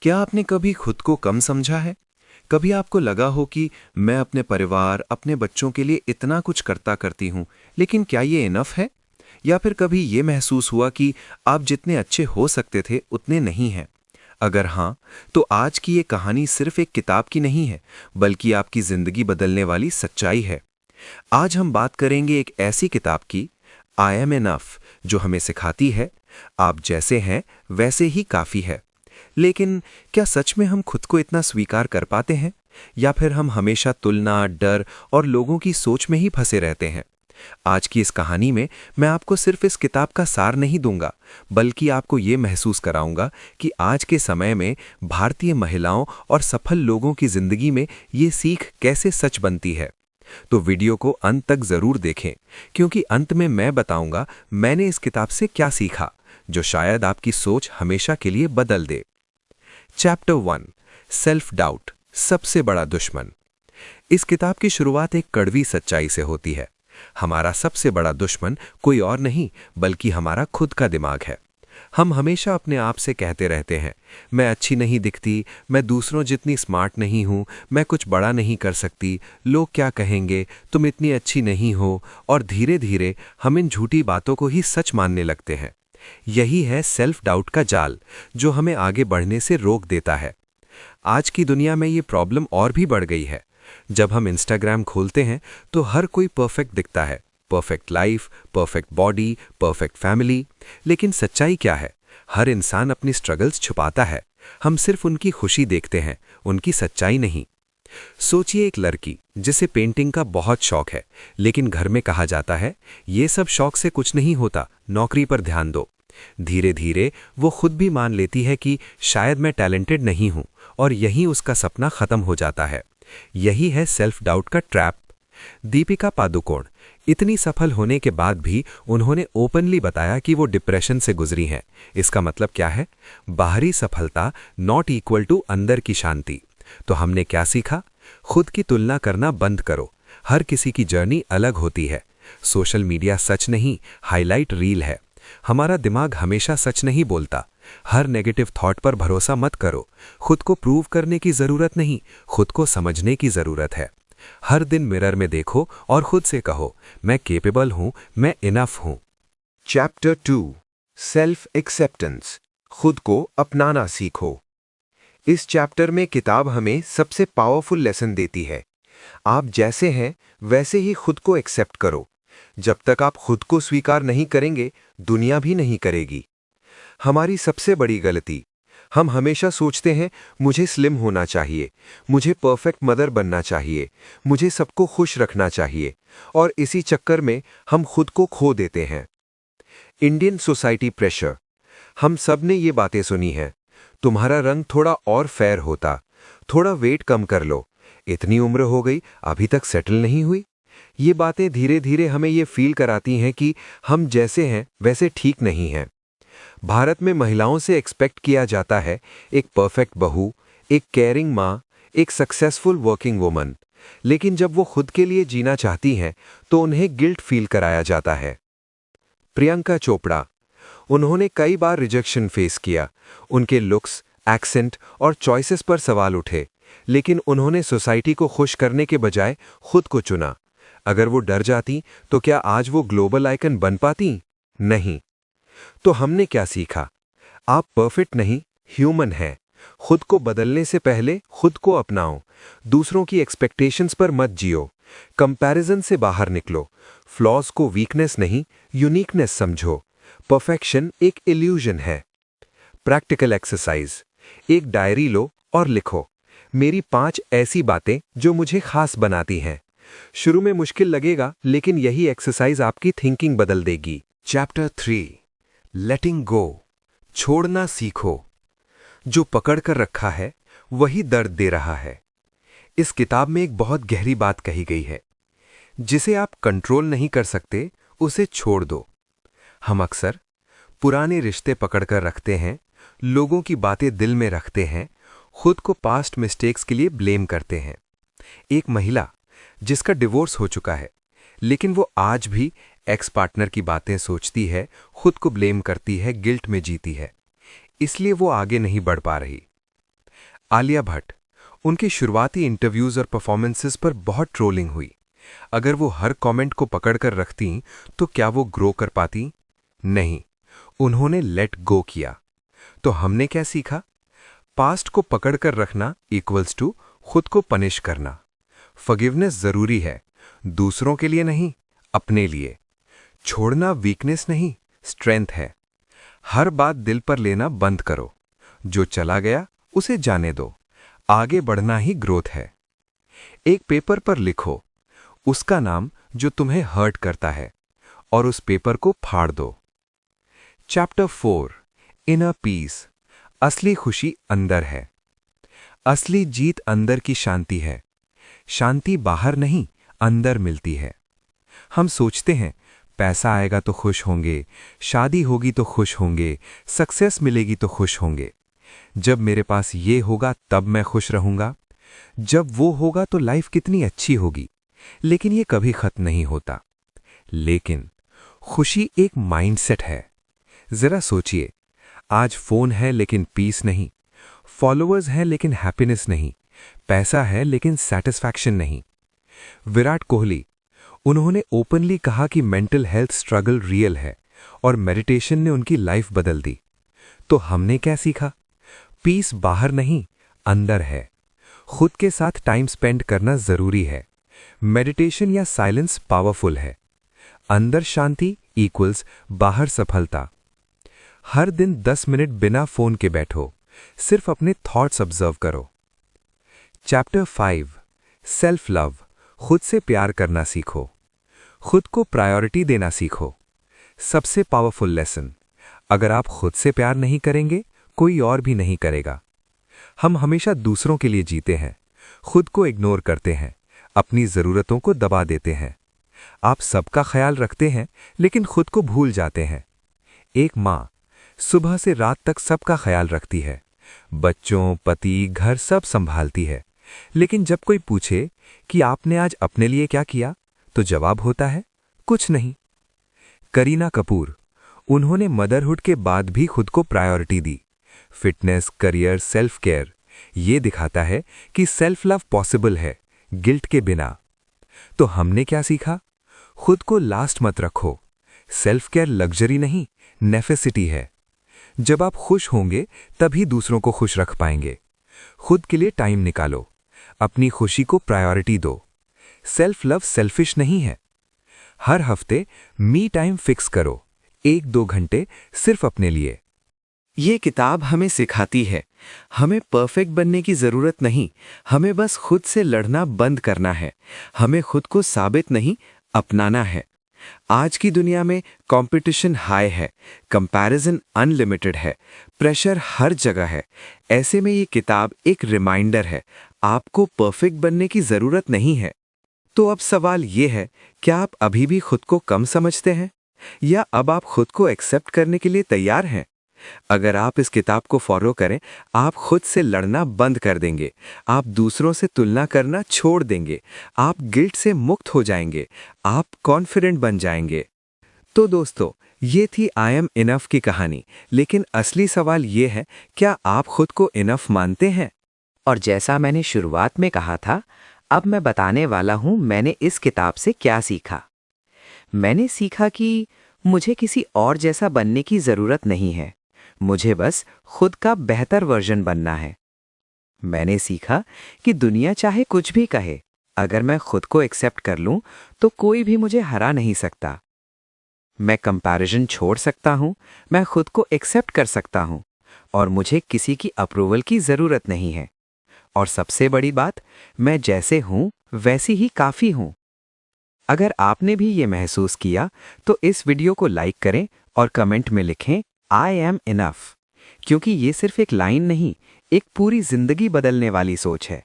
क्या आपने कभी खुद को कम समझा है? कभी आपको लगा हो कि मैं अपने परिवार, अपने बच्चों के लिए इतना कुछ करता करती हूँ, लेकिन क्या ये इनफ है? या फिर कभी ये महसूस हुआ कि आप जितने अच्छे हो सकते थे, उतने नहीं हैं? अगर हाँ, तो आज की ये कहानी सिर्फ एक किताब की नहीं है, बल्कि आपकी जिंदगी बदलने वाली सच्चाई है। आज हम बात करेंगे एक ऐसी किताब की, आई एम एनफ, जो हमें सिखाती है, आप जैसे हैं वैसे ही काफी है। लेकिन क्या सच में हम खुद को इतना स्वीकार कर पाते हैं, या फिर हम हमेशा तुलना, डर और लोगों की सोच में ही फंसे रहते हैं? आज की इस कहानी में मैं आपको सिर्फ इस किताब का सार नहीं दूंगा, बल्कि आपको ये महसूस कराऊंगा कि आज के समय में भारतीय महिलाओं और सफल लोगों की जिंदगी में ये सीख कैसे सच बनती है। तो वीडियो को अंत तक जरूर देखें, क्योंकि अंत में मैं बताऊंगा मैंने इस किताब से क्या सीखा, जो शायद आपकी सोच हमेशा के लिए बदल दे। चैप्टर 1, सेल्फ डाउट, सबसे बड़ा दुश्मन। इस किताब की शुरुआत एक कड़वी सच्चाई से होती है। हमारा सबसे बड़ा दुश्मन कोई और नहीं, बल्कि हमारा खुद का दिमाग है। हम हमेशा अपने आप से कहते रहते हैं, मैं अच्छी नहीं दिखती, मैं दूसरों जितनी स्मार्ट नहीं हूं, मैं कुछ बड़ा नहीं कर सकती, लोग क्या कहेंगे, तुम इतनी अच्छी नहीं हो। और धीरे धीरे हम इन झूठी बातों को ही सच मानने लगते हैं। यही है सेल्फ डाउट का जाल, जो हमें आगे बढ़ने से रोक देता है। आज की दुनिया में ये प्रॉब्लम और भी बढ़ गई है। जब हम इंस्टाग्राम खोलते हैं तो हर कोई परफेक्ट दिखता है, perfect life, perfect body, perfect family. लेकिन सच्चाई क्या है? हर इंसान अपनी स्ट्रगल्स छुपाता है। हम सिर्फ उनकी खुशी देखते हैं, उनकी सच्चाई नहीं। सोचिए एक लड़की जिसे पेंटिंग का बहुत शौक है, लेकिन घर में कहा जाता है ये सब शौक से कुछ नहीं होता, नौकरी पर ध्यान दो। धीरे धीरे वो खुद भी मान लेती है कि शायद मैं टैलेंटेड नहीं हूं, और यही उसका सपना खत्म हो जाता है। यही है सेल्फ डाउट का ट्रैप। दीपिका पादुकोण इतनी सफल होने के बाद भी उन्होंने ओपनली बताया कि वो डिप्रेशन से गुजरी हैं। इसका मतलब क्या है? बाहरी सफलता नॉट इक्वल टू अंदर की शांति। तो हमने क्या सीखा? खुद की तुलना करना बंद करो। हर किसी की जर्नी अलग होती है। सोशल मीडिया सच नहीं, हाईलाइट रील है। हमारा दिमाग हमेशा सच नहीं बोलता। हर नेगेटिव थॉट पर भरोसा मत करो। खुद को प्रूव करने की जरूरत नहीं, खुद को समझने की जरूरत है। हर दिन मिरर में देखो और खुद से कहो, मैं केपेबल हूं, मैं इनफ हूं। चैप्टर 2, सेल्फ एक्सेप्टेंस, खुद को अपनाना सीखो। इस चैप्टर में किताब हमें सबसे पावरफुल लेसन देती है। आप जैसे हैं वैसे ही खुद को एक्सेप्ट करो। जब तक आप खुद को स्वीकार नहीं करेंगे, दुनिया भी नहीं करेगी। हमारी सबसे बड़ी गलती, हम हमेशा सोचते हैं मुझे स्लिम होना चाहिए, मुझे परफेक्ट मदर बनना चाहिए, मुझे सबको खुश रखना चाहिए, और इसी चक्कर में हम खुद को खो देते हैं। इंडियन सोसाइटी प्रेशर, हम सब ने ये बातें सुनी हैं। तुम्हारा रंग थोड़ा और फेयर होता, थोड़ा वेट कम कर लो, इतनी उम्र हो गई अभी तक सेटल नहीं हुई। ये बातें धीरे धीरे हमें ये फील कराती हैं कि हम जैसे हैं वैसे ठीक नहीं हैं। भारत में महिलाओं से एक्सपेक्ट किया जाता है एक परफेक्ट बहू, एक केयरिंग माँ, एक सक्सेसफुल वर्किंग वुमन। लेकिन जब वो खुद के लिए जीना चाहती हैं तो उन्हें गिल्ट फील कराया जाता है। प्रियंका चोपड़ा, उन्होंने कई बार रिजेक्शन फेस किया। उनके लुक्स, एक्सेंट और चॉइसेस पर सवाल उठे, लेकिन उन्होंने सोसाइटी को खुश करने के बजाय खुद को चुना। अगर वो डर जाती तो क्या आज वो ग्लोबल आइकन बन पाती? नहीं। तो हमने क्या सीखा? आप परफेक्ट नहीं, ह्यूमन हैं। खुद को बदलने से पहले खुद को अपनाओ। दूसरों की एक्सपेक्टेशंस पर मत जियो। कंपैरिजन से बाहर निकलो। फ्लॉज को वीकनेस नहीं, यूनिकनेस समझो। परफेक्शन एक इल्यूजन है। प्रैक्टिकल एक्सरसाइज, एक डायरी लो और लिखो, मेरी 5 ऐसी बातें जो मुझे खास बनाती हैं। शुरू में मुश्किल लगेगा, लेकिन यही एक्सरसाइज आपकी थिंकिंग बदल देगी। चैप्टर 3, लेटिंग गो, छोड़ना सीखो। जो पकड़ कर रखा है वही दर्द दे रहा है। इस किताब में एक बहुत गहरी बात कही गई है, जिसे आप कंट्रोल नहीं कर सकते उसे छोड़ दो। हम अक्सर पुराने रिश्ते पकड़कर रखते हैं, लोगों की बातें दिल में रखते हैं, खुद को पास्ट मिस्टेक्स के लिए ब्लेम करते हैं। एक महिला जिसका डिवोर्स हो चुका है, लेकिन वो आज भी एक्स पार्टनर की बातें सोचती है, खुद को ब्लेम करती है, गिल्ट में जीती है। इसलिए वो आगे नहीं बढ़ पा रही। आलिया भट्ट। उनके शुरुआती इंटरव्यूज और परफॉर्मेंसेस पर बहुत ट्रोलिंग हुई। अगर वो हर कमेंट को पकड़कर रखती तो क्या वो ग्रो कर पाती? नहीं, उन्होंने लेट गो किया। तो हमने क्या सीखा? पास्ट को पकड़कर रखना इक्वल्स टू खुद को पनिश करना। फॉरगिवनेस जरूरी है, दूसरों के लिए नहीं, अपने लिए। छोड़ना वीकनेस नहीं, स्ट्रेंथ है। हर बात दिल पर लेना बंद करो। जो चला गया उसे जाने दो। आगे बढ़ना ही ग्रोथ है। एक पेपर पर लिखो उसका नाम जो तुम्हें हर्ट करता है और उस पेपर को फाड़ दो। Chapter 4 inner peace. असली खुशी अंदर है। असली जीत अंदर की शांति है। शांति बाहर नहीं, अंदर मिलती है। हम सोचते हैं पैसा आएगा तो खुश होंगे, शादी होगी तो खुश होंगे, सक्सेस मिलेगी तो खुश होंगे। जब मेरे पास ये होगा तब मैं खुश रहूंगा। जब वो होगा तो लाइफ कितनी अच्छी होगी। लेकिन ये कभी खत्म नहीं होता। लेकिन खुशी एक माइंडसेट है। जरा सोचिए, आज फोन है लेकिन पीस नहीं, फॉलोअर्स हैं लेकिन हैप्पीनेस नहीं, पैसा है लेकिन सैटिस्फैक्शन नहीं। विराट कोहली, उन्होंने ओपनली कहा कि मेंटल हेल्थ स्ट्रगल रियल है और मेडिटेशन ने उनकी लाइफ बदल दी। तो हमने क्या सीखा? पीस बाहर नहीं, अंदर है। खुद के साथ टाइम स्पेंड करना जरूरी है। मेडिटेशन या साइलेंस पावरफुल है। अंदर शांति इक्वल्स बाहर सफलता। हर दिन 10 मिनट बिना फोन के बैठो, सिर्फ अपने थॉट्स ऑब्जर्व करो। Chapter 5 self love. खुद से प्यार करना सीखो। खुद को प्रायोरिटी देना सीखो। सबसे पावरफुल लेसन, अगर आप खुद से प्यार नहीं करेंगे कोई और भी नहीं करेगा। हम हमेशा दूसरों के लिए जीते हैं, खुद को इग्नोर करते हैं, अपनी जरूरतों को दबा देते हैं। आप सबका ख्याल रखते हैं लेकिन खुद को भूल जाते हैं। एक माँ सुबह से रात तक सबका ख्याल रखती है, बच्चों, पति, घर सब संभालती है। लेकिन जब कोई पूछे कि आपने आज अपने लिए क्या किया, तो जवाब होता है कुछ नहीं। करीना कपूर, उन्होंने मदरहुड के बाद भी खुद को प्रायोरिटी दी। Fitness, career, self care. ये दिखाता है कि सेल्फ लव पॉसिबल है, गिल्ट के बिना। तो हमने क्या सीखा? खुद को लास्ट मत रखो। सेल्फ केयर लग्जरी नहीं, नेसेसिटी है। जब आप खुश होंगे तभी दूसरों को खुश रख पाएंगे। खुद के लिए टाइम निकालो, अपनी खुशी को प्रायोरिटी दो। सेल्फ लव सेल्फिश नहीं है। हर हफ्ते मी टाइम फिक्स करो, 1-2 घंटे सिर्फ अपने लिए। ये किताब हमें सिखाती है, हमें परफेक्ट बनने की जरूरत नहीं, हमें बस खुद से लड़ना बंद करना है। हमें खुद को साबित नहीं, अपनाना है। आज की दुनिया में कंपटीशन हाई है, कंपैरिजन अनलिमिटेड है, प्रेशर हर जगह है। ऐसे में ये किताब एक रिमाइंडर है, आपको परफेक्ट बनने की जरूरत नहीं है। तो अब सवाल ये है, क्या आप अभी भी खुद को कम समझते हैं, या अब आप खुद को एक्सेप्ट करने के लिए तैयार हैं? अगर आप इस किताब को फॉलो करें, आप खुद से लड़ना बंद कर देंगे, आप दूसरों से तुलना करना छोड़ देंगे, आप गिल्ट से मुक्त हो जाएंगे, आप कॉन्फिडेंट बन जाएंगे। तो दोस्तों, ये थी आई एम इनफ की कहानी। लेकिन असली सवाल ये है, क्या आप खुद को इनफ मानते हैं? और जैसा मैंने शुरुआत में कहा था, अब मैं बताने वाला हूं मैंने इस किताब से क्या सीखा। मैंने सीखा कि मुझे किसी और जैसा बनने की जरूरत नहीं है, मुझे बस खुद का बेहतर वर्जन बनना है। मैंने सीखा कि दुनिया चाहे कुछ भी कहे, अगर मैं खुद को एक्सेप्ट कर लूं तो कोई भी मुझे हरा नहीं सकता। मैं कंपैरिजन छोड़ सकता हूं, मैं खुद को एक्सेप्ट कर सकता हूं, और मुझे किसी की अप्रूवल की जरूरत नहीं है। और सबसे बड़ी बात, मैं जैसे हूं वैसी ही काफी हूं। अगर आपने भी ये महसूस किया तो इस वीडियो को लाइक करें और कमेंट में लिखें आई एम इनफ, क्योंकि ये सिर्फ एक लाइन नहीं, एक पूरी जिंदगी बदलने वाली सोच है।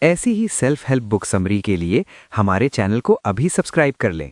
ऐसी ही सेल्फ हेल्प बुक समरी के लिए हमारे चैनल को अभी सब्सक्राइब कर लें।